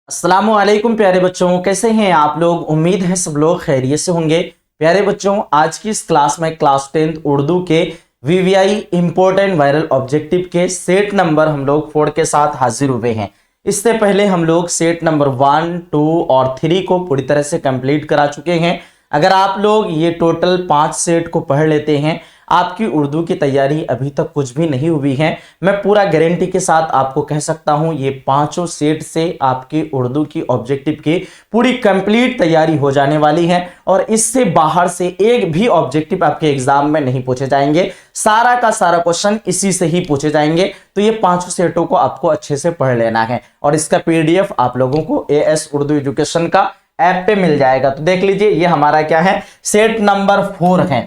अस्सलामुअलैकुम प्यारे बच्चों, कैसे हैं आप लोग। उम्मीद है सब लोग खैरियत से होंगे। प्यारे बच्चों, आज की इस क्लास में क्लास 10th उर्दू के वीवीआई इंपॉर्टेंट वायरल ऑब्जेक्टिव के सेट नंबर हम लोग 4 के साथ हाजिर हुए हैं। इससे पहले हम लोग सेट नंबर 1, 2 और 3 को पूरी तरह से कंप्लीट करा चुके हैं। अगर आप लोग ये टोटल 5 सेट को पढ़ लेते हैं, आपकी उर्दू की तैयारी अभी तक कुछ भी नहीं हुई है। मैं पूरा गारंटी के साथ आपको कह सकता हूं, ये पांचों सेट से आपकी उर्दू की ऑब्जेक्टिव की पूरी कंप्लीट तैयारी हो जाने वाली है और इससे बाहर से एक भी ऑब्जेक्टिव आपके एग्जाम में नहीं पूछे जाएंगे। सारा का सारा क्वेश्चन इसी से ही पूछे जाएंगे। तो ये पांचों सेटों को आपको अच्छे से पढ़ लेना है और इसका पीडीएफ आप लोगों को एएस उर्दू एजुकेशन का ऐप पे मिल जाएगा। तो देख लीजिए, ये हमारा क्या है, सेट नंबर 4 है।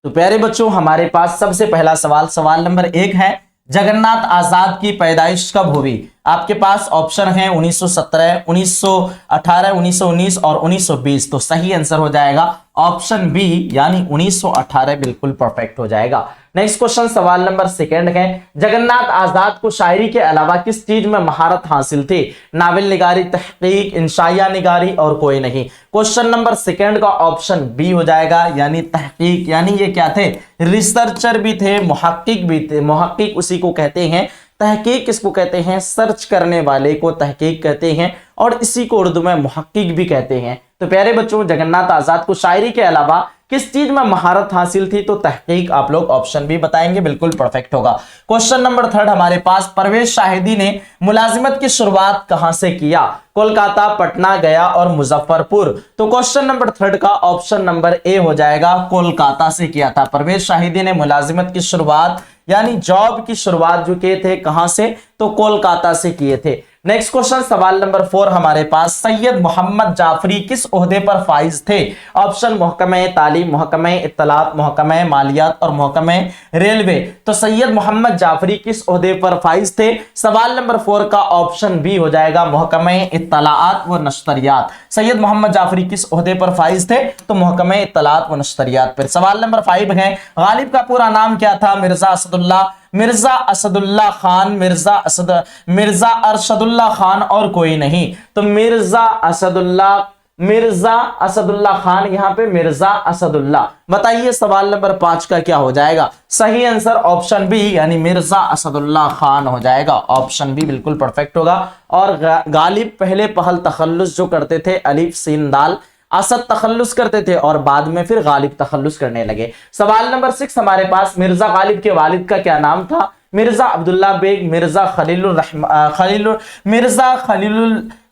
तो प्यारे बच्चों, हमारे पास सबसे पहला सवाल नंबर 1 है, जगन्नाथ आजाद की पैदाइश कब हुई। आपके पास ऑप्शन है 1917, 1918, 1919 और 1920। तो सही आंसर हो जाएगा ऑप्शन बी यानी 1918, बिल्कुल परफेक्ट हो जाएगा। नेक्स्ट क्वेश्चन, सवाल नंबर 2 है, जगन्नाथ आजाद को शायरी के अलावा किस चीज में महारत हासिल थी। नावल निगारी, तहकीक, इंशाइया निगारी और कोई नहीं। क्वेश्चन नंबर 2 का ऑप्शन बी हो जाएगा यानी तहकीक। यानी ये क्या थे, रिसर्चर भी थे, मुहक्किक भी थे। मुहक्किक उसी को कहते हैं, तहकीक किसको कहते हैं, सर्च करने वाले को तहकीक कहते हैं और इसी को उर्दू में मुहक्किक भी कहते हैं। तो प्यारे बच्चों, जगन्नाथ आजाद को शायरी के अलावा किस चीज में महारत हासिल थी, तो तहकीक आप लोग ऑप्शन भी बताएंगे, बिल्कुल परफेक्ट होगा। क्वेश्चन नंबर 3 हमारे पास, परवेज शाहिदी ने मुलाजिमत की शुरुआत कहां से किया। कोलकाता, पटना, गया और मुजफ्फरपुर। तो क्वेश्चन नंबर 3 का ऑप्शन नंबर ए हो जाएगा, कोलकाता से किया था। परवेज शाहिदी ने मुलाजिमत की शुरुआत यानी जॉब की शुरुआत जो किए थे कहां से, तो कोलकाता से किए थे। नेक्स्ट क्वेश्चन, सवाल नंबर 4 हमारे पास, सैयद मोहम्मद जाफरी किस ओहदे पर फाइज थे। ऑप्शन महकमे तालीम, महकमे इत्तलात, महकमे मालियात और महकमे रेलवे। तो सैयद मोहम्मद जाफरी किस ओहदे पर फाइज थे। सवाल नंबर 4 का ऑप्शन बी हो जाएगा, महकमे इत्तलात व नश्तरियात। सैयद मोहम्मद जाफरी किस ओहदे पर फाइज थे, तो महकमे इत्तलात व नश्तरियात पर। सवाल नंबर 5 है, गालिब का पूरा नाम क्या था। मिर्जा असदुल्ला खान, मिर्जा अरशदुल्ला खान और कोई नहीं। तो मिर्जा असदुल्ला खान, यहां पे मिर्जा असदुल्ला। बताइए सवाल नंबर 5 का क्या हो जाएगा। सही आंसर ऑप्शन बी यानी मिर्जा असदुल्ला खान हो जाएगा। ऑप्शन बी बिल्कुल परफेक्ट होगा। और गालिब पहले पहल तखल्लुस जो करते थे, अलिफ सीन दाल, असद तखल्लुस करते थे और बाद में फिर गालिब तखल्लुस करने लगे। सवाल नंबर 6 हमारे पास, मिर्जा गालिब के वालिद का क्या नाम था। मिर्जा अब्दुल्ला बेग, मिर्जा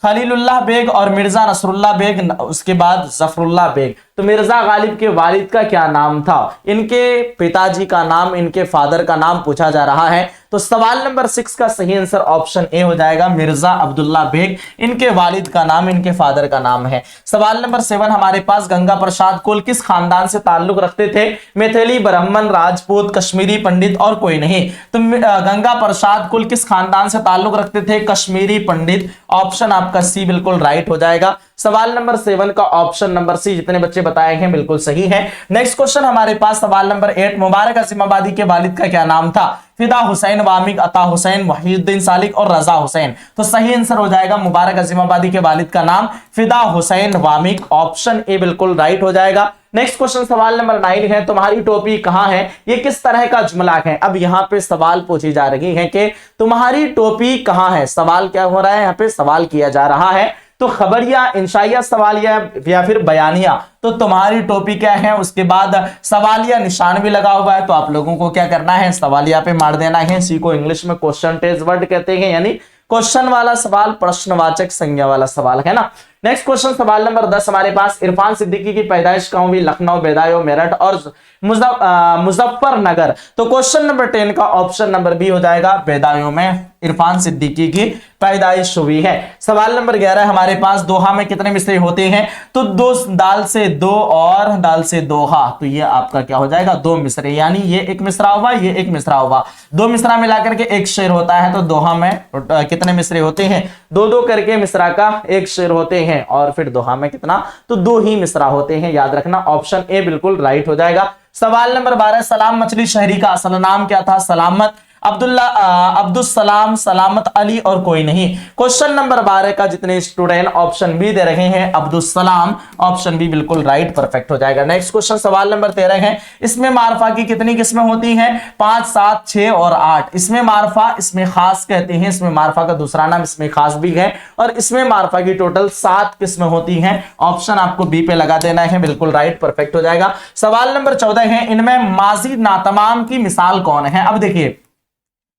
खलीलुल्लाह बेग और मिर्जा नसरुल्लाह बेग, उसके बाद जफरुल्लाह बेग। तो मिर्जा गालिब के वालिद का क्या नाम था। इनके पिताजी का नाम, इनके फादर का नाम पूछा जा रहा है। तो सवाल नंबर 6 का सही आंसर ऑप्शन ए हो जाएगा, मिर्जा अब्दुल्ला बेग इनके वालिद का नाम, इनके फादर का नाम है। सवाल नंबर 7 हमारे पास, गंगा प्रसाद कुल किस खानदान से ताल्लुक रखते थे। मैथिली, ब्राह्मण, राजपूत, कश्मीरी पंडित और कोई नहीं। तो गंगा प्रसाद कुल किस खानदान से ताल्लुक रखते थे, कश्मीरी पंडित। ऑप्शन आपका सी बिल्कुल राइट हो जाएगा। सवाल नंबर 7 का ऑप्शन नंबर सी जितने बच्चे बताए हैं बिल्कुल सही है। नेक्स्ट क्वेश्चन हमारे पास, सवाल नंबर 8, मुबारक अजीमाबादी के वालिद का क्या नाम था। फिदा हुसैन, वामिक, अता हुसैन, वहीउद्दीन सालिक और रजा हुसैन। तो सही आंसर हो जाएगा, मुबारक अजीमाबादी के वालिद का नाम फिदा हुसैन वामिक। ऑप्शन ए बिल्कुल राइट हो जाएगा। नेक्स्ट क्वेश्चन सवाल नंबर 9 है, तुम्हारी टोपी कहां है। ये किस तरह का जुमला है। अब यहाँ पे सवाल पूछी जा रही है कि तुम्हारी टोपी कहां है। सवाल क्या हो रहा है, यहाँ पे सवाल किया जा रहा है तो खबरिया, इंशाइया सवालिया या फिर बयानिया। तो तुम्हारी टोपी क्या है, उसके बाद सवालिया निशान भी लगा हुआ है। तो आप लोगों को क्या करना है, सवालिया पे मार देना है। इसी को इंग्लिश में क्वेश्चन टेस्ट वर्ड कहते हैं, यानी क्वेश्चन वाला सवाल, प्रश्नवाचक संज्ञा वाला सवाल है ना। नेक्स्ट क्वेश्चन सवाल नंबर 10 हमारे पास, इरफान सिद्दीकी की पैदाइश कहाँ हुई। लखनऊ, बेदायो, मेरठ और मुजफ्फरनगर। तो क्वेश्चन नंबर 10 का ऑप्शन नंबर बी हो जाएगा, बेदायो में इरफान सिद्दीकी की पैदाइश हुई है। सवाल नंबर 11 हमारे पास, दोहा में कितने मिसरे होते हैं। तो दो, दाल से दो और दाल से दोहा। तो ये आपका क्या हो जाएगा, 2 मिसरे, यानी ये एक मिसरा हुआ, ये एक मिसरा हुआ। 2 मिसरा मिलाकर के एक शेर होता है। तो दोहा में कितने मिसरे होते हैं, 2-2 करके मिसरा का एक शेर होते हैं। और फिर दोहा में कितना, तो 2 ही मिसरा होते हैं, याद रखना। ऑप्शन ए बिल्कुल राइट हो जाएगा। सवाल नंबर 12, सलाम मछली शहरी का असल नाम क्या था। सलामत, अब्दुल सलाम, सलामत अली और कोई नहीं। क्वेश्चन नंबर 12 का जितने स्टूडेंट ऑप्शन बी दे रहे हैं अब्दुल सलाम, ऑप्शन बी बिल्कुल राइट परफेक्ट हो जाएगा। नेक्स्ट क्वेश्चन सवाल नंबर 13 है, इसमें मारफा की कितनी किस्में होती हैं? 5, 7, 6 और 8। इसमें मारफा, इसमें खास कहते हैं, इसमें मारफा का दूसरा नाम इसमें खास भी है, और इसमें मारफा की टोटल 7 किस्में होती हैं। ऑप्शन आपको बी पे लगा देना है, बिल्कुल राइट परफेक्ट हो जाएगा। सवाल नंबर 14 है, इनमें माजी नातमाम की मिसाल कौन है? अब देखिए,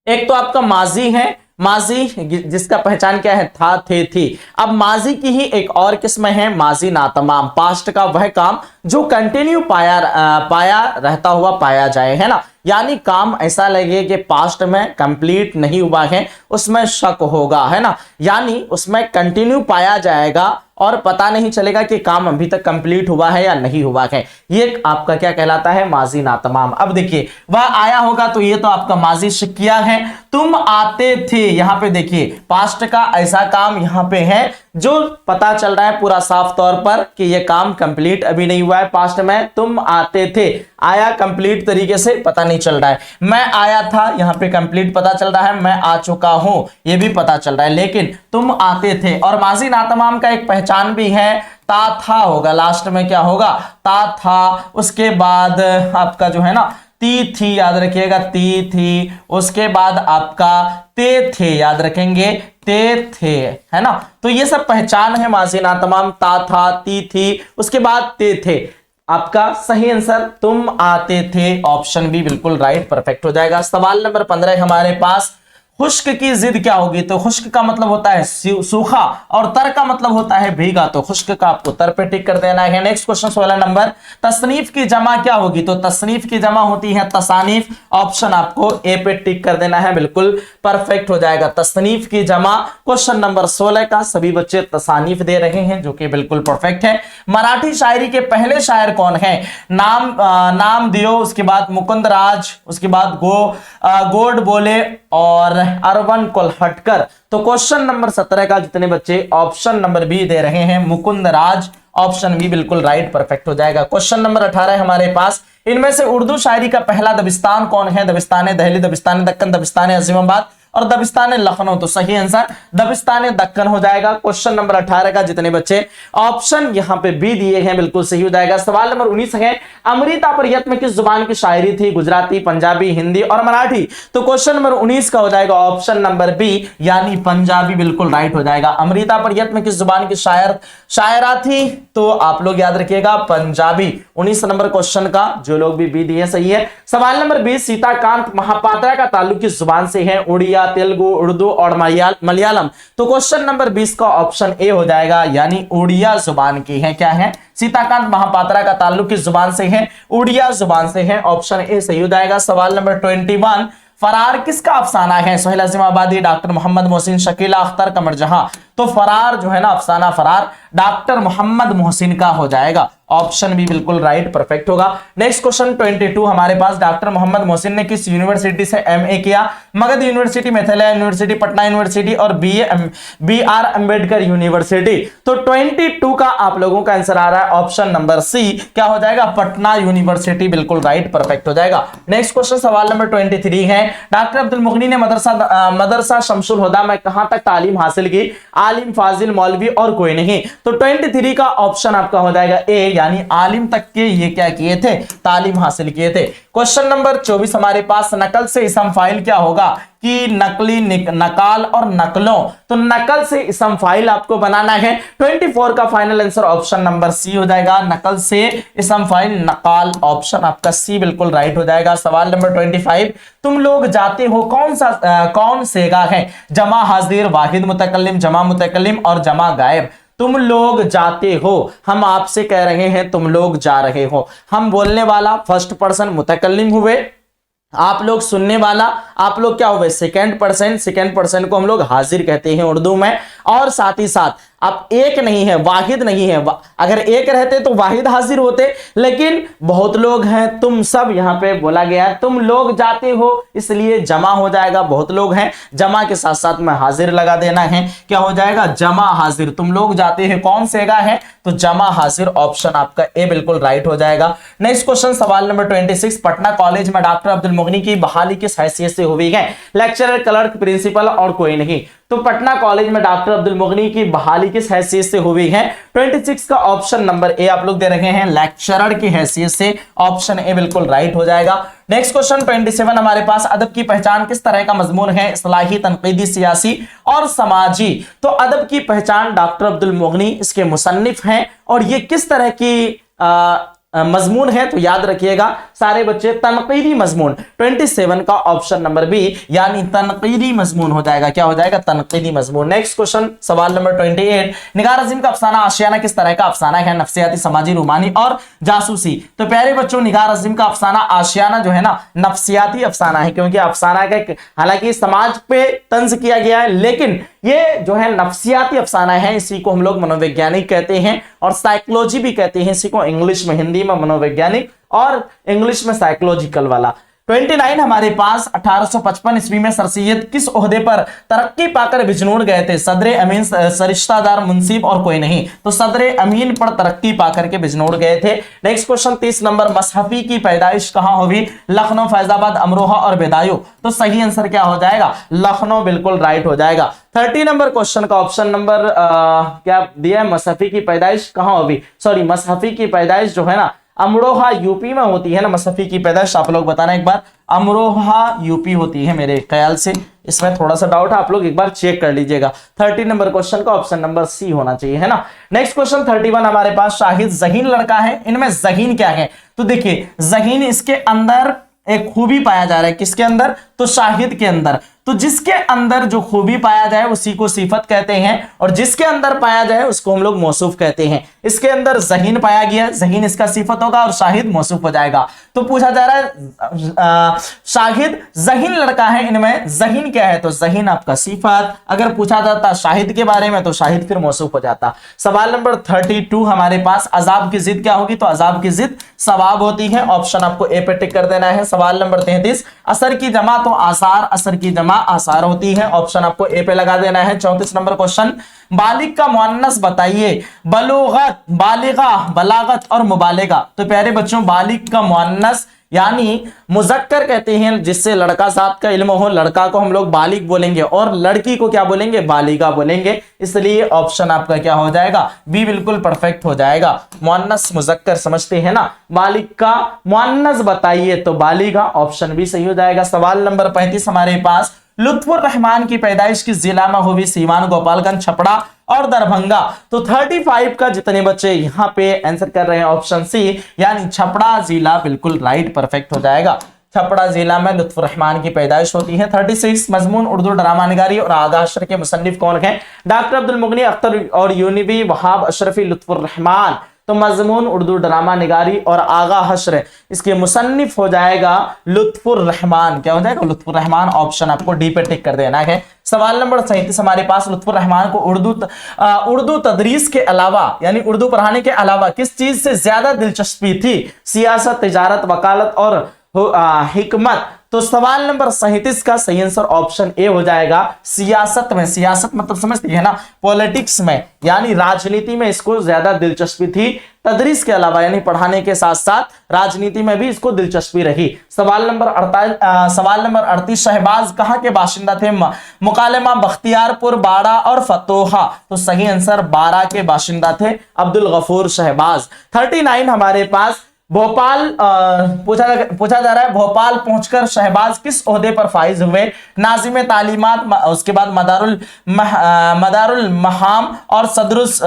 एक तो आपका माजी है, माजी जिसका पहचान क्या है? था, थे, थी। अब माजी की ही एक और किस्म है माजी नातमाम, पास्ट का वह काम जो कंटिन्यू पाया रहता हुआ पाया जाए, है ना, यानी काम ऐसा लगे कि पास्ट में कंप्लीट नहीं हुआ है, उसमें शक होगा, है ना, यानी उसमें कंटिन्यू पाया जाएगा और पता नहीं चलेगा कि काम अभी तक कंप्लीट हुआ है या नहीं हुआ है। ये आपका क्या कहलाता है? माजी नातमाम। अब देखिए, वह आया होगा तो ये तो आपका माजी शिकिया है। तुम आते थे, यहां पे देखिए पास्ट का ऐसा काम यहां पे है जो पता चल रहा है पूरा साफ तौर पर कि ये काम कंप्लीट अभी नहीं हुआ है पास्ट में। तुम आते थे, आया कंप्लीट तरीके से पता नहीं चल रहा है। मैं आया था, यहां पे कंप्लीट पता चल रहा है, मैं आ चुका हूं ये भी पता चल रहा है, लेकिन तुम आते थे। और माजी नातमाम का एक पहचान भी है, ता था होगा, लास्ट में क्या होगा? ता था। उसके बाद आपका जो है ना ती थी, याद रखिएगा, ती थी। उसके बाद आपका ते थे, याद रखेंगे, ते थे, है ना। तो ये सब पहचान है माजी नातमाम, ता था, ती थी, उसके बाद ते थे। आपका सही आंसर तुम आते थे, ऑप्शन बी बिल्कुल राइट परफेक्ट हो जाएगा। सवाल नंबर 15 हमारे पास, खुश्क की जिद क्या होगी? तो खुश्क का मतलब होता है सूखा और तर का मतलब होता है भीगा, तो खुश्क का आपको तर पे टिक कर देना है। नेक्स्ट क्वेश्चन 16 नंबर, तसनीफ की जमा क्या होगी? तो तसनीफ की जमा होती है तसानीफ, ऑप्शन आपको ए पे टिक कर देना है, बिल्कुल परफेक्ट हो जाएगा। तसनीफ की जमा क्वेश्चन नंबर 16 का, सभी बच्चे तसानीफ दे रहे हैं जो कि बिल्कुल परफेक्ट है। मराठी शायरी के पहले शायर कौन है? नाम दियो, उसके बाद मुकुंद राज, उसके बाद गोड बोले और अरवन कोल्हटकर। तो क्वेश्चन नंबर 17 का जितने बच्चे ऑप्शन नंबर बी दे रहे हैं मुकुंद राज, ऑप्शन बी बिल्कुल राइट परफेक्ट हो जाएगा। क्वेश्चन नंबर 18 हमारे पास, इनमें से उर्दू शायरी का पहला दबिस्तान कौन है? दबिस्तान दहली, दबिस्तान दक्कन, दबिस्तान अजीमाबाद और दबिस्तान लखनऊ। तो सही आंसर दबिस्तान दक्कन हो जाएगा। क्वेश्चन नंबर 18 का जितने बच्चे ऑप्शन यहां पे बी दिए हैं बिल्कुल सही हो जाएगा। सवाल नंबर 19 है, अमृता परियत में किस जुबान की शायरी थी? गुजराती, पंजाबी, हिंदी और मराठी। तो क्वेश्चन नंबर 19 का हो जाएगा ऑप्शन नंबर बी, यानी पंजाबी बिल्कुल राइट हो जाएगा। अमृता परियत में किस जुबान की शायरा थी? तो आप लोग याद रखिएगा पंजाबी। 19 नंबर क्वेश्चन का जो लोग भी बी दिए सही है। सवाल नंबर 20, सीताकांत महापात्रा का ताल्लुक किस जुबान से है? उड़िया, तेलुगु, उर्दू और मलयालम। तो क्वेश्चन नंबर 20 का ऑप्शन ए हो जाएगा, यानी उड़िया जुबान की है। क्या है? सीताकांत महापात्रा का ताल्लुक किस जुबान से है? उड़िया जुबान से है, ऑप्शन ए सही हो जाएगा। सवाल नंबर 21, फरार किसका अफसाना है? सोहेल अजीमाबादी, डॉक्टर मोहम्मद मोहसिन, शकीला अख्तर, कमर जहां। तो फरार जो है ना अफसाना फरार डॉक्टर मोहम्मद मोहसिन का हो जाएगा, ऑप्शन बी बिल्कुल राइट परफेक्ट होगा। नेक्स्ट क्वेश्चन 22 हमारे पास, डॉक्टर मोहम्मद मोहसिन ने किस यूनिवर्सिटी से एमए किया? मगध यूनिवर्सिटी, मेथालय यूनिवर्सिटी, पटना यूनिवर्सिटी और BR अम्बेडकर यूनिवर्सिटी। तो 22 का आप लोगों का आंसर आ रहा है ऑप्शन नंबर सी, क्या हो जाएगा? पटना यूनिवर्सिटी, बिल्कुल राइट परफेक्ट हो जाएगा। नेक्स्ट क्वेश्चन सवाल नंबर 23 है, डॉक्टर अब्दुल मुगनी ने मदरसा शमसुल हुदा में कहां तक तालीम हासिल की? आलिम, फाजिल, मौलवी और कोई नहीं। तो 23 का ऑप्शन आपका हो जाएगा ए, यानी आलिम तक के ये क्या किए थे? तालीम हासिल किए थे। क्वेश्चन नंबर 24 हमारे पास, नकल से इसम फाइल क्या होगा? कि नकली, नकाल और नकलों। तो नकल से इसम फाइल आपको बनाना है। 24 का final answer option number C हो जाएगा, नकल से इसम फाइल नकाल, ऑप्शन आपका सी बिल्कुल राइट हो जाएगा। सवाल नंबर 25, तुम लोग जाते हो कौन सेगा है? जमा हाजिर, वाहिद मुतकल्लिम, जमा मुतकल्लिम और जमा गायब। तुम लोग जाते हो, हम आपसे कह रहे हैं तुम लोग जा रहे हो। हम बोलने वाला फर्स्ट पर्सन मुतकल्लिम हुए, आप लोग सुनने वाला, आप लोग क्या हुए? सेकंड पर्सन को हम लोग हाजिर कहते हैं उर्दू में। और साथ ही साथ आप एक नहीं है, वाहिद नहीं है। अगर एक रहते तो वाहिद हाजिर होते, लेकिन बहुत लोग हैं, तुम सब यहां पे बोला गया है, तुम लोग जाते हो इसलिए जमा हो जाएगा। बहुत लोग हैं, जमा के साथ साथ में हाजिर लगा देना है, क्या हो जाएगा, जमा हाजिर। तुम लोग जाते हैं कौन से का है, तो जमा हाजिर, ऑप्शन आपका ए बिल्कुल राइट हो जाएगा। नेक्स्ट क्वेश्चन सवाल नंबर 26, पटना कॉलेज में डॉक्टर अब्दुल मुगनी की बहाली किस हैसियत से हुई है, लेक्चरर, क्लर्क, प्रिंसिपल और कोई नहीं। तो पटना कॉलेज में डॉक्टर अब्दुल मुगनी की बहाली किस हैसियत से हुई है, 26 का ऑप्शन नंबर ए आप लोग दे रहे हैं, लेक्चरर की हैसियत से, ऑप्शन ए बिल्कुल राइट हो जाएगा। नेक्स्ट क्वेश्चन 27 हमारे पास, अदब की पहचान किस तरह का मजमून है, इस्लाही, तनकीदी, सियासी और समाजी। तो अदब की पहचान डॉक्टर अब्दुल मुगनी इसके मुसन्निफ हैं, और ये किस तरह की मजमून है, तो याद रखिएगा सारे बच्चे, तनकीदी मजमून। 27 का ऑप्शन नंबर बी यानी तनकीदी मजमून हो जाएगा, क्या हो जाएगा, तनकीदी मजमून। नेक्स्ट क्वेश्चन सवाल नंबर 28, निगार अजीम का अफसाना आशियाना किस तरह का अफसाना है, नफ्सियाती, समाजी, रूमानी और जासूसी। तो प्यारे बच्चों, निगार अजीम का अफसाना आशियाना जो है ना, नफ्सियाती अफसाना है, क्योंकि अफसाना का हालांकि समाज पे तंज किया गया है, लेकिन ये जो है नफ्सियाती अफसाना है। इसी को हम लोग मनोवैज्ञानिक कहते हैं और साइकोलॉजी भी कहते हैं, इसी को इंग्लिश में, हिंदी में मनोवैज्ञानिक और इंग्लिश में साइकोलॉजिकल वाला। 29 हमारे पास, 1855 ईस्वी में सर सैयद किस ओहदे पर तरक्की पाकर बिजनूर गए थे, सदर अमीन, सरिश्तादार, मुंसिब और कोई नहीं। तो सदर अमीन पर तरक्की पाकर के बिजनूर गए थे। नेक्स्ट क्वेश्चन 30 नंबर, मसहफी की पैदाइश कहां हुई, लखनऊ, फैजाबाद, अमरोहा और बेदायूं। तो सही आंसर क्या हो जाएगा, लखनऊ बिल्कुल राइट हो जाएगा। 30 नंबर क्वेश्चन का ऑप्शन नंबर क्या दिया है, मसहफी की पैदाइश कहां हुई, सॉरी मसहफी की पैदाइश जो है ना अमरोहा यूपी में होती है ना, मसहफी की पैदाइश आप लोग बताना एक बार, अमरोहा यूपी होती है मेरे ख्याल से, इसमें थोड़ा सा डाउट है, आप लोग एक बार चेक कर लीजिएगा। 30 नंबर क्वेश्चन का ऑप्शन नंबर सी होना चाहिए, है ना। नेक्स्ट क्वेश्चन 31 हमारे पास, शाहिद ज़हीन लड़का है, इनमें ज़हीन क्या है। तो देखिए ज़हीन, इसके अंदर एक खूबी पाया जा रहा है, किसके अंदर, तो शाहिद के अंदर। तो जिसके अंदर जो खूबी पाया जाए उसी को सिफत कहते हैं, और जिसके अंदर पाया जाए उसको हम लोग मौसूफ कहते हैं। इसके अंदर ज़हीन पाया गया, ज़हीन इसका सिफत होगा और शाहिद मौसूफ हो जाएगा। तो पूछा जा रहा है शाहिद ज़हीन लड़का है, इनमें ज़हीन क्या है, तो ज़हीन आपका सिफत। अगर पूछा जाता शाहिद के बारे में तो शाहिद फिर मौसूफ हो जाता। सवाल नंबर 32 हमारे पास, अजाब की जिद क्या होगी, तो अजाब की जिद सवाब होती है, ऑप्शन आपको ए पे टिक कर देना है। सवाल नंबर 33, असर की जमा तो आसार, असर की जमा आसार होती है, ऑप्शन आपको ए पे लगा देना है। 34 नंबर क्वेश्चन, बालिग का मुअन्नस बताइए, बलूगत, बालिगा, बलागत और मुबालिगा। तो प्यारे बच्चों, बालिग का मुअन्नस यानी मुजक्कर कहते हैं, जिससे लड़का ज़ात का इल्म हो, लड़का को हम लोग बालिग बोलेंगे और लड़की को क्या बोलेंगे, बालिगा बोलेंगे। इसलिए ऑप्शन आपका क्या हो जाएगा, बी बिल्कुल परफेक्ट हो जाएगा। मुअन्नस मुजक्कर समझते हैं ना, बालिग का मुअन्नस बताइए, तो बालिगा, ऑप्शन बी सही हो जाएगा। सवाल नंबर 35 हमारे पास, लुत्फुर रहमान की पैदाइश किस जिला में हुई, सीवान, गोपालगंज, छपरा और दरभंगा। तो 35 का जितने बच्चे यहां पे आंसर कर रहे हैं ऑप्शन सी यानी छपरा जिला बिल्कुल राइट परफेक्ट हो जाएगा। छपरा जिला में लुत्फुर रहमान की पैदाइश होती है। 36 मजमून उर्दू ड्रामा निगारी और आगा हश्र के मुसन्निफ कौन है, डॉक्टर अब्दुल मुगनी, अख्तर और यूनिबी, वहाब अशरफी, लुत्फुर रहमान। तो मजमून उर्दू ड्रामा निगारी और आगा हश्र, इसके मुसन्निफ हो जाएगा लुत्फुर रहमान। क्या हो जाएगा, लुत्फुर रहमान, ऑप्शन आपको डी पे टिक कर देना है। सवाल नंबर 37 हमारे पास, लुत्फुर रहमान को उर्दू तदरीस के अलावा यानी उर्दू पढ़ाने के अलावा किस चीज से ज्यादा दिलचस्पी थी, सियासत, तिजारत, वकालत और हिकमत। तो सवाल नंबर 37 का सही आंसर ऑप्शन ए हो जाएगा, सियासत में। सियासत मतलब समझती है ना, पॉलिटिक्स में यानी राजनीति में इसको ज्यादा दिलचस्पी थी, तदरीस के अलावा यानी पढ़ाने के साथ साथ राजनीति में भी इसको दिलचस्पी रही। सवाल नंबर 38 शहबाज कहां के बाशिंदा थे, मुकालमा, बख्तियारपुर, बाड़ा और फतोहा। तो सही आंसर बाड़ा के बाशिंदा थे अब्दुल गफूर शहबाज। 39 हमारे पास, भोपाल पूछा जा रहा है, भोपाल पहुंचकर शहबाज किस ओहदे पर फाइज हुए, नाजिम तालीमात, उसके बाद मदारुल महाम और सदरुस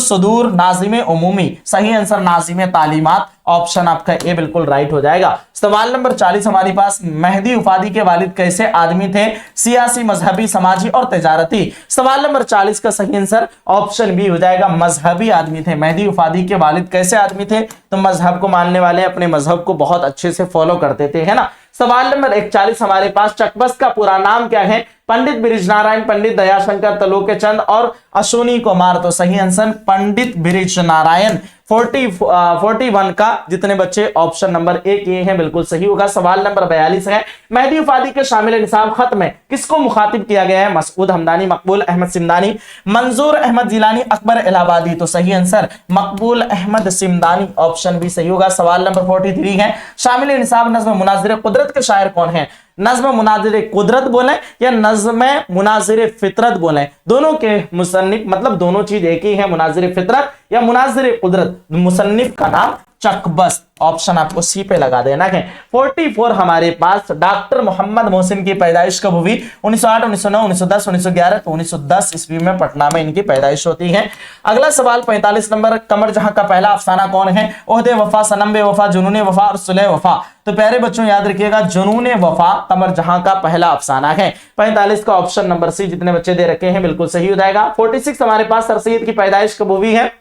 सदूर, नाजिम उमूमी। सही आंसर नाजिम तालीमात, ऑप्शन आपका ए बिल्कुल राइट हो जाएगा। सवाल नंबर 40 हमारे पास, मेहदी उफादी के वालिद कैसे आदमी थे, सियासी, मजहबी, समाजी और तिजारती। सवाल नंबर 40 का सही आंसर ऑप्शन बी हो जाएगा, मजहबी आदमी थे। मेहदी उफादी के वालिद कैसे आदमी थे, तो मजहब को मानने वाले, अपने मजहब को बहुत अच्छे से फॉलो करते थे, है ना। सवाल नंबर 41 हमारे पास, चकबस्त का पूरा नाम क्या है? पंडित बृजनारायण, पंडित दयाशंकर, त्रिलोक चंद और अश्विनी कुमार। तो सही आंसर पंडित बृजनारायण। 41 का जितने बच्चे ऑप्शन नंबर ए किए हैं बिल्कुल सही होगा। सवाल नंबर 42 है, मेहदी वफादी के शामिल निसाब खत में किसको मुखातिब किया गया है? मसूद हमदानी, मकबूल अहमद सिमदानी, मंजूर अहमद जिलानी, अकबर इलाहाबादी। तो सही आंसर मकबूल अहमद सिमदानी, ऑप्शन भी सही होगा। सवाल नंबर 43 है, शामिल निसाब नज़्म मुनाज़िर कुदरत के शायर कौन है? नज़्म मुनाज़िर कुदरत बोले या नज़्म मुनाज़िर फितरत बोले, दोनों के मुसन्निफ मतलब दोनों चीज एक ही है, मुनाज़िर फितरत या मुनाज़िर कुदरत। मुसन्निफ का नाम चकबस्त, ऑप्शन आपको सी पे लगा देना है। 44 हमारे पास, डॉक्टर मोहम्मद मोहसिन की पैदाइश कब हुई? 1908, 1909, 1910, 1911। तो 1910 ईस्वी में पटना में इनकी पैदाइश होती है। अगला सवाल 45 नंबर, कमर जहां का पहला अफसाना कौन है? ओहदे वफा, सनम बे वफा, जुनून वफा और सुलह वफा। तो प्यारे बच्चों याद रखिएगा, जुनून वफा कमर जहां का पहला अफसाना है। 45 का ऑप्शन नंबर सी जितने बच्चे दे रखे हैं बिल्कुल सही हो जाएगा। 46 हमारे पास, सर सैयद की पैदाइश कब हुई है?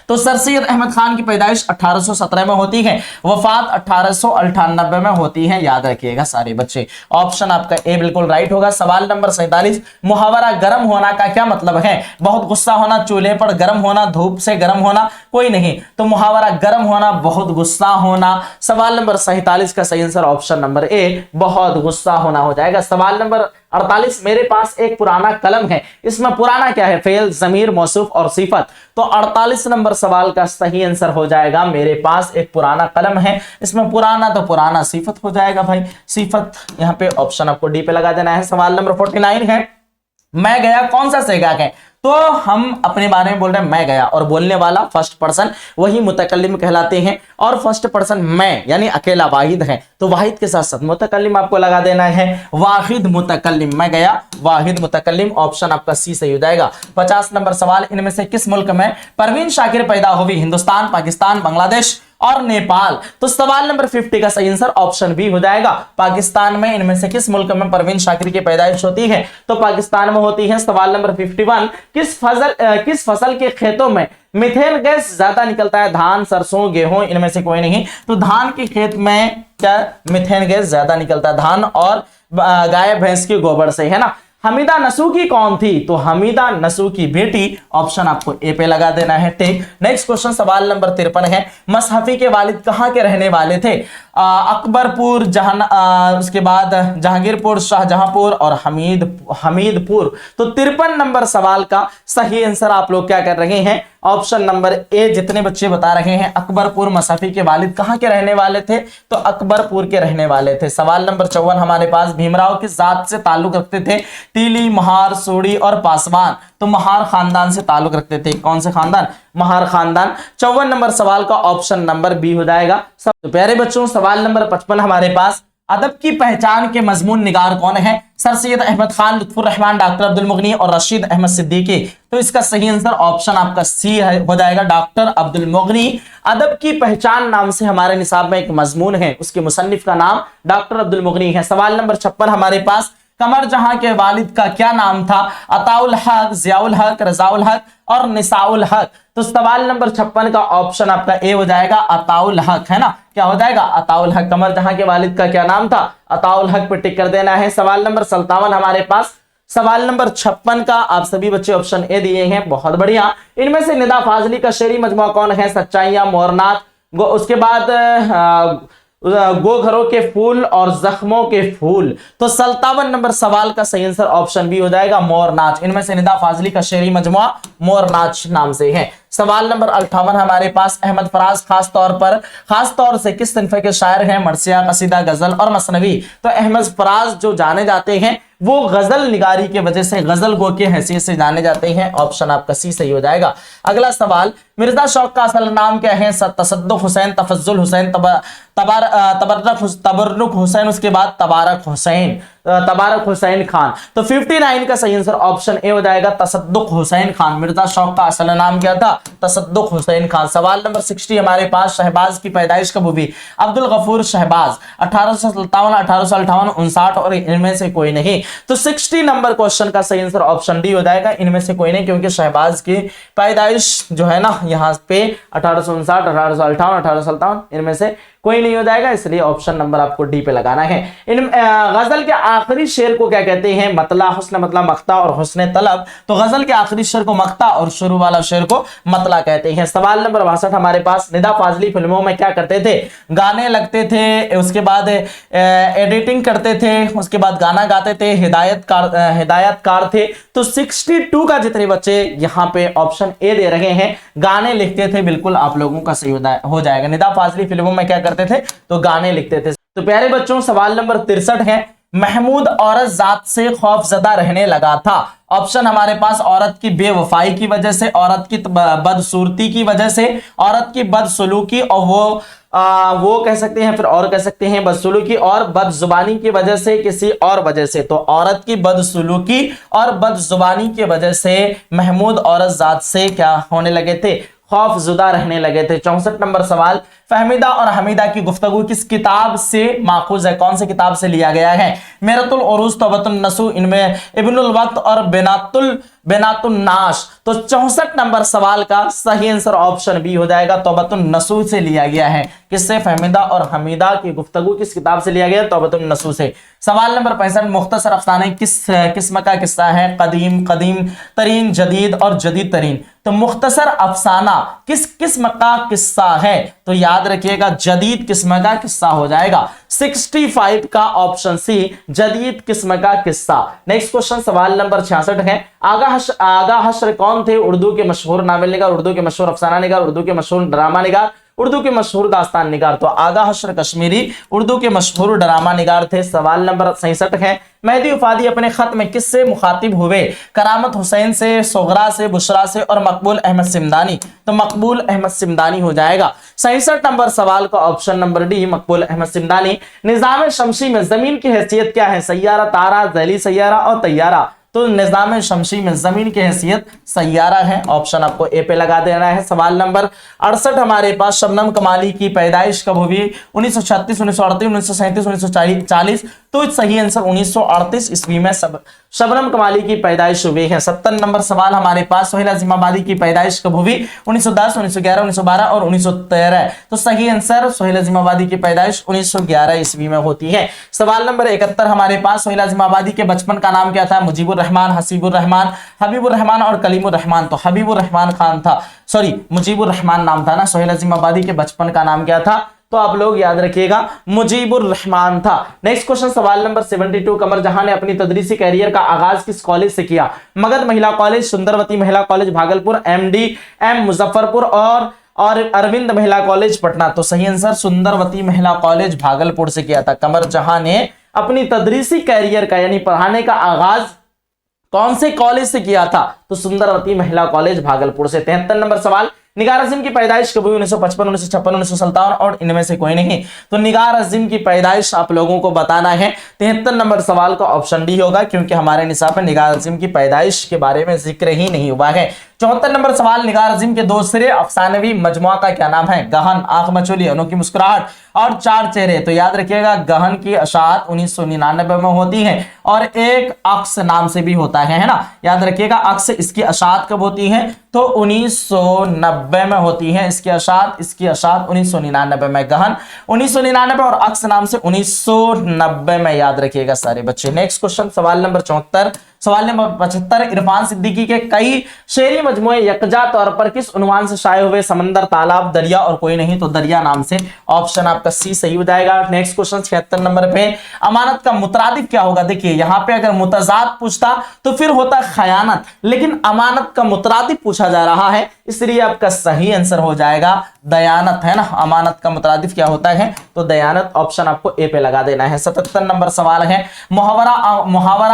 तो सर सैयद अहमद खान की पैदाइश 1817 में होती है, वफात 1898 में होती है, याद रखिएगा सारे बच्चे। ऑप्शन आपका ए बिल्कुल राइट होगा। सवाल नंबर 47, मुहावरा गर्म होना का क्या मतलब है? बहुत गुस्सा होना, चूल्हे पर गर्म होना, धूप से गर्म होना, कोई नहीं। तो मुहावरा गर्म होना, बहुत गुस्सा होना। सवाल नंबर 47 का सही आंसर ऑप्शन नंबर ए बहुत गुस्सा होना हो जाएगा। सवाल नंबर 48, मेरे पास एक पुराना कलम है, इसमें पुराना क्या है? फेल, जमीर, मौसूफ और सिफत। तो 48 नंबर सवाल का सही आंसर हो जाएगा, मेरे पास एक पुराना कलम है, इसमें पुराना तो पुराना सिफत हो जाएगा भाई, सिफत। यहां पे ऑप्शन आपको डी पे लगा देना है। सवाल नंबर 49 है, मैं गया कौन सा सेगाक है? तो हम अपने बारे में बोल रहे हैं मैं गया, और बोलने वाला फर्स्ट पर्सन वही मुतकल्लिम कहलाते हैं, और फर्स्ट पर्सन मैं यानी अकेला वाहिद है, तो वाहिद के साथ साथ मुतकल्लिम आपको लगा देना है, वाहिद मुतकल्लिम। मैं गया वाहिद मुतकल्लिम, ऑप्शन आपका सी सही हो जाएगा। 50 नंबर सवाल, इनमें से किस मुल्क में परवीन शाकिर पैदा हुई? हिंदुस्तान, पाकिस्तान, बांग्लादेश और नेपाल। तो सवाल नंबर 50 का सही आंसर ऑप्शन बी हो जाएगा, पाकिस्तान में। इनमें से किस मुल्क में परवीन शाकिर की पैदाइश होती है? तो पाकिस्तान में होती है। सवाल नंबर 51, किस फसल के खेतों में मीथेन गैस ज्यादा निकलता है? धान, सरसों, गेहूं, इनमें से कोई नहीं। तो धान के खेत में क्या मीथेन गैस ज्यादा निकलता है? धान और गाय भैंस के गोबर से, है ना। हमीदा नसूकी कौन थी? तो हमीदा नसूकी बेटी, ऑप्शन आपको ए पे लगा देना है। ठीक, नेक्स्ट क्वेश्चन सवाल नंबर 53 है, मसहफी के वालिद कहां के रहने वाले थे? अकबरपुर, उसके बाद जहांगीरपुर, शाहजहांपुर और हमीदपुर। तो 53 नंबर सवाल का सही आंसर आप लोग क्या कर रहे हैं? ऑप्शन नंबर ए जितने बच्चे बता रहे हैं, अकबरपुर। मसहफी के वालिद कहां के रहने वाले थे? तो अकबरपुर के रहने वाले थे। सवाल नंबर 54 हमारे पास, भीमराव किस जात से ताल्लुक रखते थे? तीली, महार, सोडी और पासवान। तो महार खानदान से ताल्लुक रखते थे। कौन से खानदान? महार खानदान। 54 नंबर सवाल का ऑप्शन नंबर बी हो जाएगा। तो प्यारे बच्चों सवाल नंबर 55 हमारे पास, अदब की पहचान के मजमून निगार कौन है? सर सैयद अहमद खान, लुत्फुर रहमान, डॉक्टर अब्दुल मुगनी और रशीद अहमद सिद्दीकी। तो इसका सही आंसर ऑप्शन आपका सी हो जाएगा, डॉक्टर अब्दुल मुगनी। अदब की पहचान नाम से हमारे निसाब में एक मजमून है, उसके मुसन्निफ का नाम डॉक्टर अब्दुल मुगनी है। सवाल नंबर 56 हमारे पास, कमर जहां के वालिद का क्या नाम था? अताउल हक, जियाउल हक, रजाउल हक और निसाउल हक। तो सवाल नंबर 56 का ऑप्शन आपका ए हो जाएगा, अताउल हक, है ना। क्या हो जाएगा? अताउल हक। कमर जहां के वालिद का क्या नाम था? अताउल हक पे टिक कर देना है। सवाल नंबर 57 हमारे पास, सवाल नंबर 56 का आप सभी बच्चे ऑप्शन ए दिए हैं, बहुत बढ़िया। इनमें से निदा फाजली का शेरी मजमुआ कौन है? सच्चाइयां, मोरनाथ, उसके बाद गोघरों के फूल और जख्मों के फूल। तो 57 नंबर सवाल का सही आंसर ऑप्शन बी हो जाएगा, मोरनाच। इनमें से निदा फाजली का शेरी मजमुआ मोरनाच नाम से है। सवाल नंबर 58 हमारे पास, अहमद फराज खास तौर से किस सिनफ के शायर हैं? मरसिया, कसीदा, गजल और मसनवी। तो अहमद फराज जो जाने जाते हैं वो गजल निगारी के वजह से, गजल गो के हैसियत से जाने जाते हैं। ऑप्शन आपका सी सही हो जाएगा। अगला सवाल, मिर्जा शौक का असल नाम क्या है? तसद्दुक हुसैन, तफज्जुल हुसैन, तबर्रुक हुसैन, उसके बाद तबारक हुसैन खान। तो 59 का सही आंसर ऑप्शन ए हो जाएगा, तसद्दुक हुसैन खान। मिर्जा शौक का असल नाम क्या था? तसद्दुक हुसैन खान। सवाल नंबर 60 हमारे पास, शहबाज की पैदाइश कब हुई? अब्दुल गफूर शहबाज, 1857, 1858, 59 और इनमें से कोई नहीं। तो 60 नंबर क्वेश्चन का सही आंसर ऑप्शन डी हो जाएगा, इनमें से कोई नहीं, क्योंकि शहबाज की पैदाइश जो है ना यहाँ पे 1859, 1858, 1857 इनमें से कोई नहीं हो जाएगा, इसलिए ऑप्शन नंबर आपको डी पे लगाना है। इन गजल के आखिरी शेर को क्या कहते हैं? मतला, हुस्न मतला मक्ता और हुस्न तलब। तो गजल के आखिरी शेर को मक्ता और शुरू वाला शेर को मतला कहते हैं। सवाल नंबर 62 हमारे पास, निदा फाजली फिल्मों में क्या करते थे? गाने लगते थे, उसके बाद एडिटिंग करते थे, उसके बाद गाना गाते थे, हिदायतकार थे। तो 62 का जितने बच्चे यहाँ पे ऑप्शन ए दे रहे हैं, गाने लिखते थे, बिल्कुल आप लोगों का सही हो जाएगा। निदा फाजली फिल्मों में क्या करते थे? तो गाने लिखते थे। तो प्यारे बच्चों सवाल नंबर 63 है, महमूद औरत जात से खौफजदा रहने लगा था। ऑप्शन हमारे पास, औरत की बेवफाई की वजह से, औरत की बदसूरती की वजह से, औरत की बदसलूकी और वो कह सकते हैं, फिर और कह सकते हैं बदसलूकी और बदजुबानी की वजह से, किसी और वजह से। तो औरत की बदसलूकी और बदजुबानी की वजह से महमूद औरत जात से क्या होने लगे थे? खौफजुदा रहने लगे थे। 64 नंबर सवाल, फहमीदा और हमीदा की गुफ्तगू किस किताब से माखूज है? कौन सी किताब से लिया गया है? मेरतुल उरूज, तौबतुन नसू, इनमें इब्नुल वक्त और बेनातुन नाश। तो 64 नंबर सवाल का सही आंसर ऑप्शन बी हो जाएगा, तौबतुन नसू से लिया गया है। किससे? फहमीदा और हमीदा की गुफ्तगू किस किताब से लिया गया? तौबतुन नसू से। सवाल नंबर 65, मुख्तसर अफसाने किस किस्म का किस्सा है? कदीम तरीन, जदीद और जदीद तरीन। तो मुख्तसर अफसाना किस किस्म का किस्सा है? तो याद रखिएगा जदीद किस्म का किस्सा हो जाएगा। 65 का ऑप्शन सी, जदीद किस्म का किस्सा। नेक्स्ट क्वेश्चन सवाल नंबर 66 है, आगा हश्र कौन थे? उर्दू के मशहूर नावल निगार, उर्दू के मशहूर अफसाना निगार, उर्दू के मशहूर ड्रामा निगार, उर्दू के मशहूर दास्तान निगार। तो आगा हश्र कश्मीरी उर्दू के मशहूर ड्रामा निगार थे। सवाल नंबर 67 है, मेहदी उफादी अपने खत में किससे मुखातिब हुए? करामत हुसैन से, सोगरा से, बुशरा से और मकबूल अहमद सिमदानी। तो मकबूल अहमद सिमदानी हो जाएगा। 67 नंबर सवाल का ऑप्शन नंबर डी, मकबूल अहमद सिमदानी। निजाम शमसी में जमीन की हैसियत क्या है? सैयारा, तारा, ज़ैली सैयारा और तैयारा। तो निजाम शमसी में जमीन की हैसियत सैयारा है, ऑप्शन आपको ए पे लगा देना है। सवाल नंबर 68 हमारे पास, शबनम कमाली की पैदाइश कब हुई? 1936, 1938, 1937, 1940। तो सही आंसर 1938 ईस्वी में शबनम कमाली की पैदाइश हुई है। 70 नंबर सवाल हमारे पास, सोहेल अजीमाबादी की पैदाइश कब हुई? 1910, 1911, 1912 और 1913। तो सही आंसर सोहेल अजीमाबादी की पैदाइश 1911 ईस्वी में होती है। सवाल नंबर 71 हमारे पास, सोहेल अजीमाबादी के बचपन का नाम क्या था? मुजीबुर रहमान, हसीबुर रहमान, हबीबुर रहमान और कलीमुर रहमान। तो हबीबुर रहमान खान था, सॉरी मुजीबुर रहमान नाम था ना। सोहेल अजीमाबादी के बचपन का नाम क्या था? तो आप लोग याद रखिएगा मुजीबुर रहमान था। नेक्स्ट क्वेश्चन सवाल नंबर 72, कमर जहां ने अपनी तदरीसी कैरियर का आगाज किस कॉलेज से किया? मगध महिला कॉलेज, सुंदरवती महिला कॉलेज भागलपुर, MDM मुजफ्फरपुर और अरविंद महिला कॉलेज पटना। तो सही आंसर सुंदरवती महिला कॉलेज भागलपुर से किया था। कमर जहां ने अपनी तदरीसी कैरियर का यानी पढ़ाने का आगाज कौन से कॉलेज से किया था? तो सुंदरवती महिला कॉलेज भागलपुर से। 73 नंबर सवाल, निगार अज़ीम की पैदाइश कब हुई? 1955, 1956, 1957 और इनमें से कोई नहीं। तो निगार अज़ीम की पैदाइश आप लोगों को बताना है। 73 नंबर सवाल का ऑप्शन डी होगा, क्योंकि हमारे निसाब में निगार अज़ीम की पैदाइश के बारे में जिक्र ही नहीं हुआ है। 74 नंबर सवाल, निगार अज़ीम के दूसरे अफसानवी मजमुआ का क्या नाम है? गहन, आंख मचोली, अनोखी मुस्कुराहट और चार चेहरे। तो याद रखिएगा गहन की अशात 1999 में होती है और एक अक्स नाम से भी होता है ना। याद रखिएगा अक्स, इसकी अशात कब होती है? तो 1990 में होती है इसकी अशात 1999 में। गहन 1999 और अक्स नाम से 1990 में, याद रखिएगा सारे बच्चे। नेक्स्ट क्वेश्चन सवाल नंबर 74, सवाल नंबर 75, इरफान सिद्दीकी के कई शेरी मजमुए यकजा तौर पर किस उन्वान से शाये हुए? समंदर, तालाब, दरिया और कोई नहीं। तो दरिया नाम से, ऑप्शन आपका सी सही हो जाएगा। नेक्स्ट क्वेश्चन 76 नंबर पे, अमानत का मुतरादिफ क्या होगा? देखिए यहाँ पे अगर मुतजाद पूछता तो फिर होता खयानत, लेकिन अमानत का मुतरादिफ पूछा जा रहा है, इसलिए आपका सही आंसर हो जाएगा दयानत, है ना। अमानत का मुतरादिफ क्या होता है? तो दयानत, ऑप्शन आपको ए पे लगा देना है। 77 नंबर सवाल है, मुहावरा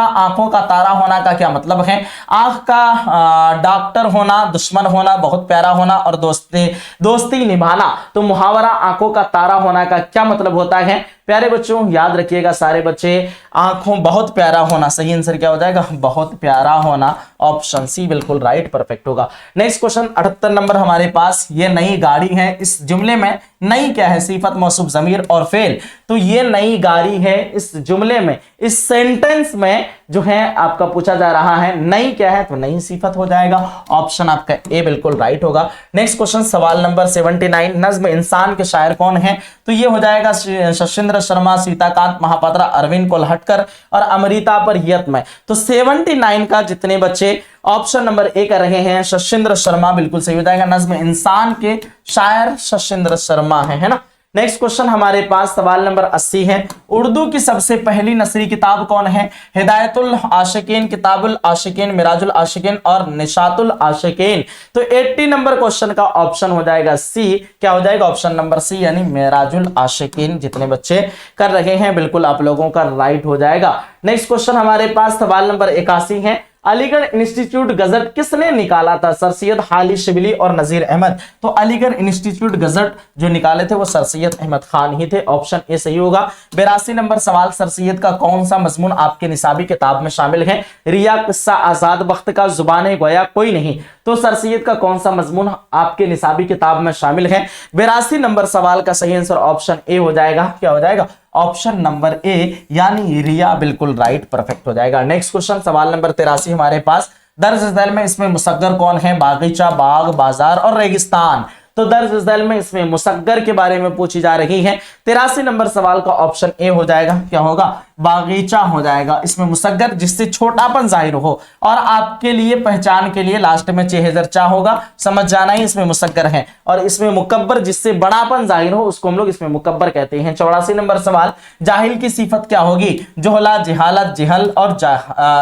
आंखों का तारा होना का क्या मतलब है? आंख का डॉक्टर होना, दुश्मन होना, बहुत प्यारा होना और दोस्ती निभाना। तो मुहावरा आंखों का तारा होना का क्या मतलब होता है? प्यारे बच्चों याद रखिएगा सारे बच्चे, आंखों बहुत प्यारा होना, सही आंसर क्या हो जाएगा, बहुत प्यारा होना, ऑप्शन सी बिल्कुल राइट परफेक्ट होगा। नेक्स्ट क्वेश्चन 78 नंबर हमारे पास, ये नई गाड़ी है, इस जुमले में नई क्या है, सिफत मौसूफ जमीर और फेल, तो ये नई गाड़ी है, इस जुमले में इस सेंटेंस में जो है आपका पूछा जा रहा है नई क्या है, तो नई सिफत हो जाएगा, ऑप्शन आपका ए बिल्कुल राइट होगा। नेक्स्ट क्वेश्चन सवाल नंबर 79, नज्म इंसान के शायर कौन है, तो ये हो जाएगा शशिंद्र शर्मा, सीताकांत महापात्रा, अरविंद कोल्हटकर और अमृता परियतमय। तो 79 का जितने बच्चे ऑप्शन नंबर ए कर रहे हैं शशिंद्र शर्मा बिल्कुल सही हो जाएगा, नज्म इंसान के शायर शशिंद्र शर्मा है ना। नेक्स्ट क्वेश्चन हमारे पास सवाल नंबर 80 है, उर्दू की सबसे पहली नसरी किताब कौन है, हिदायतुल आशिकीन, किताबुल आशिकीन, मिराजुल आशिकीन और निशातुल आशिकीन। तो 80 नंबर क्वेश्चन का ऑप्शन हो जाएगा सी, क्या हो जाएगा, ऑप्शन नंबर सी यानी मिराजुल आशिकीन। जितने बच्चे कर रहे हैं बिल्कुल आप लोगों का राइट हो जाएगा। नेक्स्ट क्वेश्चन हमारे पास सवाल नंबर 81 है, अलीगढ़ इंस्टीट्यूट गजट किसने निकाला था, सर सैयद हाली शिबली और नजीर अहमद। तो अलीगढ़ इंस्टीट्यूट गजट जो निकाले थे वो सर सैयद अहमद खान ही थे, ऑप्शन ए सही होगा। 82 नंबर सवाल, सर सैयद का कौन सा मजमून आपके निसाबी किताब में शामिल है, रिया, किस्सा, आजाद वक्त का, जुबान गोया, कोई नहीं। तो सर सैयद का कौन सा मजमून आपके निसाबी किताब में शामिल है। 82 नंबर सवाल का सही आंसर ऑप्शन ए हो जाएगा, क्या हो जाएगा, ऑप्शन नंबर ए यानी रिया बिल्कुल राइट परफेक्ट हो जाएगा। नेक्स्ट क्वेश्चन सवाल नंबर 83 हमारे पास, दर्ज झैल में इसमें मुसग्गर कौन है, बागीचा, बाग, बाजार और रेगिस्तान। तो दर्ज झैल में इसमें मुसग्गर के बारे में पूछी जा रही है। 83 नंबर सवाल का ऑप्शन ए हो जाएगा, क्या होगा, बागीचा हो जाएगा। इसमें मुसग्गर जिससे छोटापन जाहिर हो और आपके लिए पहचान के लिए लास्ट में चेहजरचा होगा, समझ जाना ही इसमें मुसग्गर है। और इसमें मुकब्बर जिससे बड़ापन जाहिर हो उसको हम लोग इसमें मुकब्बर कहते हैं। 84 नंबर सवाल, जाहिल की सिफत क्या होगी, जोहला, जिहालत, जिहल और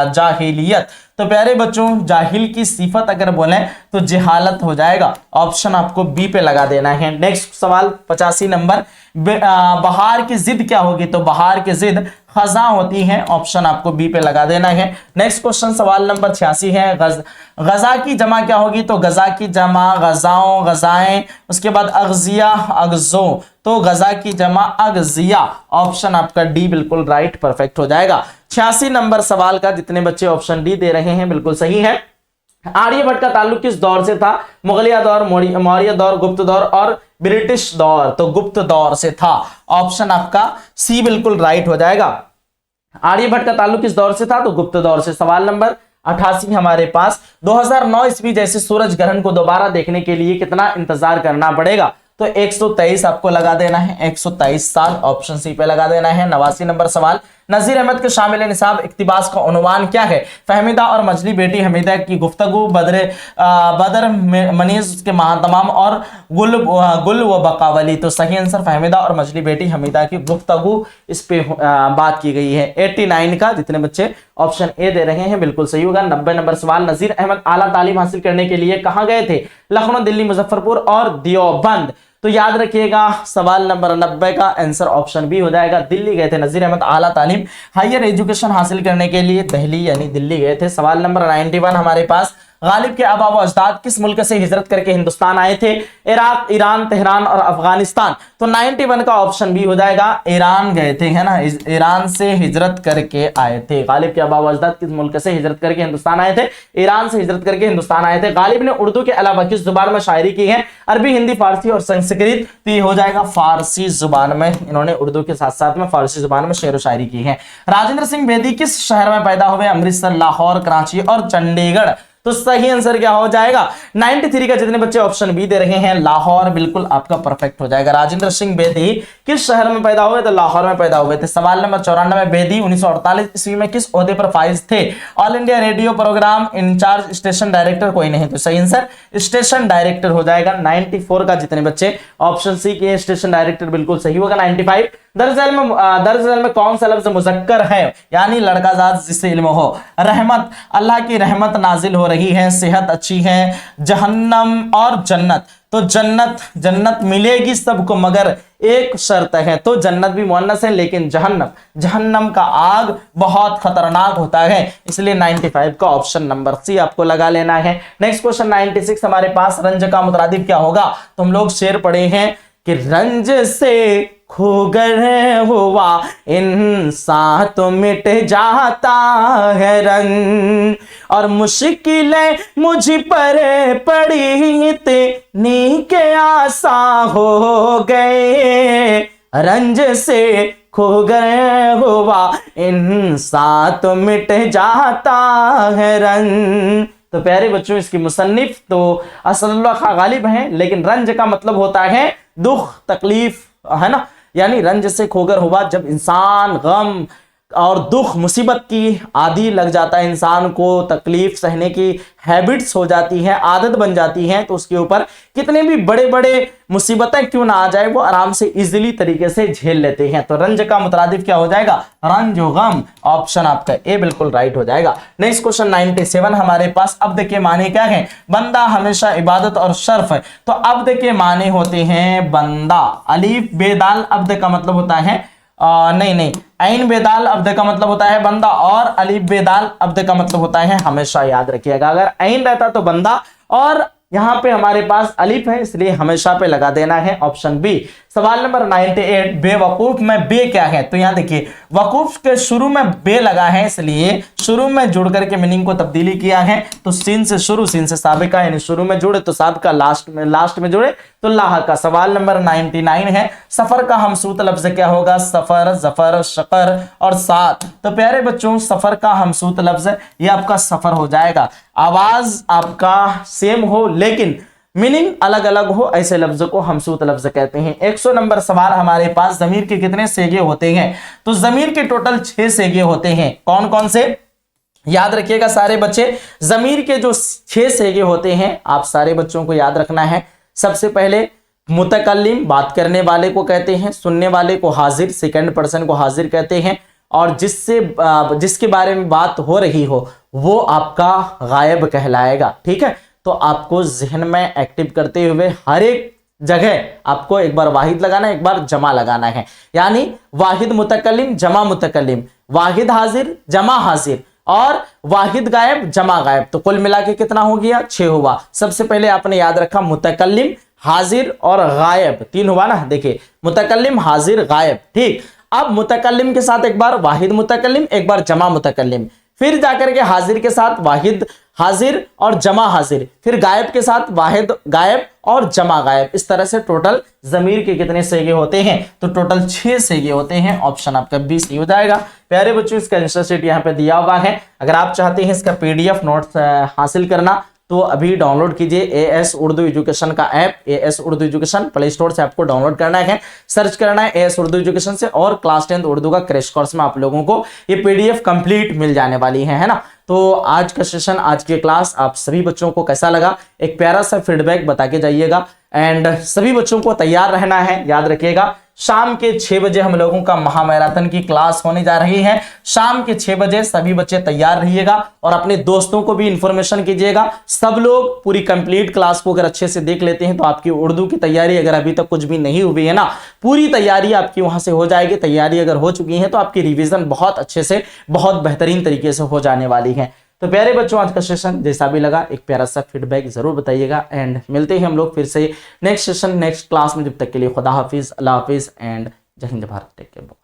जाहिलियत। तो प्यारे बच्चों जाहिल की सिफत अगर बोले तो जिहालत हो जाएगा, ऑप्शन आपको बी पे लगा देना है। नेक्स्ट सवाल 85 नंबर, बहार की जिद क्या होगी, तो बहार की जिद खजा होती है, ऑप्शन आपको बी पे लगा देना है। नेक्स्ट क्वेश्चन सवाल नंबर 86 है, गजा की जमा क्या होगी, तो गजा की जमा गजाओं, गजाएं, उसके बाद अगजिया, अगजो, तो गजा की जमा अगजिया, ऑप्शन आपका डी बिल्कुल राइट परफेक्ट हो जाएगा। 86 नंबर सवाल का जितने बच्चे ऑप्शन डी दे रहे हैं बिल्कुल सही है। आर्यभट्ट का ताल्लुक किस दौर से था, मुगलिया दौर, मौर्य दौर, गुप्त दौर और ब्रिटिश दौर। तो गुप्त दौर से था, ऑप्शन आपका सी बिल्कुल राइट हो जाएगा। आर्यभट्ट का ताल्लुक किस दौर से था, तो गुप्त दौर से। सवाल नंबर 88 हमारे पास, 2009 ईस्वी जैसे सूरज ग्रहण को दोबारा देखने के लिए कितना इंतजार करना पड़ेगा, तो 123 आपको लगा देना है, 123 साल, ऑप्शन सी पे लगा देना है। 89 नंबर सवाल, नजीर अहमद के शामिल निसाब इक्तिबास का उन्वान क्या है, फहमीदा और मजली बेटी हमीदा की गुफ्तगू, बदर मनीज के महातमाम और गुल व बकावली। तो सही आंसर फहमीदा और मजली बेटी हमीदा की गुफ्तगू, इस पे बात की गई है। 89 का जितने बच्चे ऑप्शन ए दे रहे हैं बिल्कुल सही होगा। 90 नंबर सवाल, नजीर अहमद आला तालीम हासिल करने के लिए कहाँ गए थे, लखनऊ, दिल्ली, मुजफ्फरपुर और देवबंद। तो याद रखिएगा सवाल नंबर 90 का आंसर ऑप्शन बी हो जाएगा, दिल्ली गए थे नजीर अहमद आला तालीम हायर एजुकेशन हासिल करने के लिए दिल्ली यानी दिल्ली गए थे। सवाल नंबर 91 हमारे पास, गालिब के आबा व अजदाद किस मुल्क से हिजरत करके हिंदुस्तान आए थे, इराक, ईरान, तेहरान और अफगानिस्तान। तो 91 का ऑप्शन बी हो जाएगा, ईरान गए थे, है ना, ईरान से हिजरत करके आए थे। गालिब के आबा व अजदाद किस मुल्क से हिजरत करके हिंदुस्तान आए थे, ईरान से हिजरत करके हिंदुस्तान आए थे। गालिब ने उर्दू के अलावा किस जुबान में शायरी की है, अरबी, हिंदी, फारसी और संस्कृत। तो ये हो जाएगा फारसी जुबान में, इन्होंने उर्दू के साथ साथ में फारसी जुबान में शेर व शायरी की है। राजेंद्र सिंह बेदी किस शहर में पैदा हुए, अमृतसर, लाहौर, कराची और चंडीगढ़। तो सही आंसर क्या हो जाएगा, 93 का जितने बच्चे ऑप्शन बी दे रहे हैं लाहौर बिल्कुल आपका परफेक्ट हो जाएगा। राजेंद्र सिंह बेदी किस शहर में पैदा हुए, तो लाहौर में पैदा हुए थे। सवाल नंबर 94, बेदी 1948 ईस्वी में किस ओहदे पर फाइज थे, all India radio programme incharge, station director, कोई नहीं। तो सही आंसर स्टेशन डायरेक्टर हो जाएगा। 94 का जितने बच्चे ऑप्शन सी के स्टेशन डायरेक्टर बिल्कुल सही होगा। 95, दरअसल में कौन सा लफ्ज मुजक्कर है, यानी लड़का जात जिससे इल्म हो। रहमत, अल्लाह की रहमत नाजिल हो रही है, सेहत अच्छी है, जहन्नम और जन्नत। तो जन्नत मिलेगी सबको मगर एक शर्त है, तो जन्नत भी मुअन्नस है लेकिन जहन्नम का आग बहुत खतरनाक होता है, इसलिए 95 का ऑप्शन नंबर सी आपको लगा लेना है। नेक्स्ट क्वेश्चन 96 हमारे पास, रंज का मुतरादिफ क्या होगा। तो हम लोग शेर पढ़े हैं कि रंज से खूगर हुआ इंसान तो मिट जाता है रंग, और मुश्किलें मुझ पर पड़ी इतनी के आसा हो गए, रंज से खूगर हुआ इंसान तो मिट जाता है रंग। तो प्यारे बच्चों, इसकी मुसन्निफ तो असदुल्लाह खां गालिब हैं, लेकिन रंज का मतलब होता है दुख तकलीफ, है ना। यानी रंज से खोगर हुआ, जब इंसान गम और दुख मुसीबत की आदी लग जाता है, इंसान को तकलीफ सहने की हैबिट्स हो जाती हैं, आदत बन जाती हैं, तो उसके ऊपर कितने भी बड़े बड़े मुसीबतें क्यों ना आ जाए वो आराम से इजीली तरीके से झेल लेते हैं। तो रंज का मुतरादिफ क्या हो जाएगा? रंज व गम। ऑप्शन आपका ए बिल्कुल राइट हो जाएगा। नेक्स्ट क्वेश्चन 97 हमारे पास, अब्द के माने क्या है? बंदा हमेशा इबादत और शर्फ है। तो अब्द के माने होते हैं बंदा, अलीफ बेदाल अब्द का मतलब होता है नहीं, ऐन बेदाल अब्द का मतलब होता है बंदा, और अलीफ बेदाल अब्द का मतलब होता है हमेशा। याद रखिएगा, अगर ऐन रहता तो बंदा, और यहां पे हमारे पास अलीफ है, इसलिए हमेशा पे लगा देना है, ऑप्शन बी। सवाल नंबर 98, बेवकूफ में बे क्या है? तो यहां देखिए, वकूफ के शुरू में बे लगा है, इसलिए शुरू में जुड़ करके मीनिंग को तब्दीली किया है। तो सीन से शुरू, सीन से साबिका, यानी शुरू में जुड़े तो साबिका, लास्ट में जुड़े तो लाह का। सवाल नंबर 99 है, सफर का हमसूत लफ्ज क्या होगा? सफर, जफर, शकर और साथ। तो प्यारे बच्चों, सफर का हमसूत लफ्ज ये आपका सफर हो जाएगा। आवाज आपका सेम हो लेकिन मीनिंग अलग अलग हो, ऐसे लफ्ज को हमसूत लफ्ज कहते हैं। 100 नंबर सवाल हमारे पास, जमीर के कितने सेगे होते हैं? तो जमीर के टोटल 6 सेगे होते हैं। कौन कौन से? याद रखिएगा सारे बच्चे, जमीर के जो 6 सेगे होते हैं आप सारे बच्चों को याद रखना है। सबसे पहले मुतकल्लिम, बात करने वाले को कहते हैं, सुनने वाले को हाजिर, सेकंड पर्सन को हाजिर कहते हैं, और जिसके बारे में बात हो रही हो वो आपका गायब कहलाएगा। ठीक है, तो आपको जहन में एक्टिव करते हुए हर एक जगह आपको एक बार वाहिद लगाना है, एक बार जमा लगाना है, यानी वाहिद मुतकल्लिम, जमा मुतकल्लिम, वाहिद हाजिर, जमा हाजिर, और वाहिद गायब, जमा गायब। तो कुल मिला के कितना हो गया? 6 हुआ। सबसे पहले आपने याद रखा मुतकल्लिम, हाजिर और गायब, 3 हुआ ना। देखिए, मुतकल्लिम, हाजिर, गायब। ठीक, अब मुतकल्लिम के साथ एक बार वाहिद मुतकल्लिम, एक बार जमा मुतकल्लिम, फिर जाकर के हाजिर के साथ वाहिद हाजिर और जमा हाजिर, फिर गायब के साथ वाहिद गायब और जमा गायब। इस तरह से टोटल जमीर के कितने सेगे होते हैं? तो टोटल 6 सेगे होते हैं। ऑप्शन आपका बी सही हो जाएगा। प्यारे बच्चों, इसका आंसर शीट यहाँ पे दिया हुआ है। अगर आप चाहते हैं इसका PDF नोट्स हासिल करना तो अभी डाउनलोड कीजिए AS उर्दू एजुकेशन का app. AS Urdu education play store से आपको डाउनलोड करना है, सर्च करना है AS उर्दू एजुकेशन से, और क्लास 10 उर्दू का क्रैश कोर्स में आप लोगों को ये PDF कंप्लीट मिल जाने वाली है ना। तो आज का सेशन, आज की क्लास आप सभी बच्चों को कैसा लगा, एक प्यारा सा फीडबैक बता के जाइएगा। एंड सभी बच्चों को तैयार रहना है। याद रखिएगा, शाम के 6 बजे हम लोगों का महामैराथन की क्लास होने जा रही है। शाम के 6 बजे सभी बच्चे तैयार रहिएगा और अपने दोस्तों को भी इंफॉर्मेशन कीजिएगा। सब लोग पूरी कंप्लीट क्लास को अगर अच्छे से देख लेते हैं तो आपकी उर्दू की तैयारी, अगर अभी तक कुछ भी नहीं हुई है ना, पूरी तैयारी आपकी वहां से हो जाएगी। तैयारी अगर हो चुकी है तो आपकी रिवीजन बहुत अच्छे से, बहुत बेहतरीन तरीके से हो जाने वाली है। तो प्यारे बच्चों, आज का सेशन जैसा भी लगा एक प्यारा सा फीडबैक जरूर बताइएगा। एंड मिलते हैं हम लोग फिर से नेक्स्ट सेशन, नेक्स्ट क्लास में। जब तक के लिए खुदा हाफिज, अल्लाह हाफिज एंड जय हिंद भारत। Take care.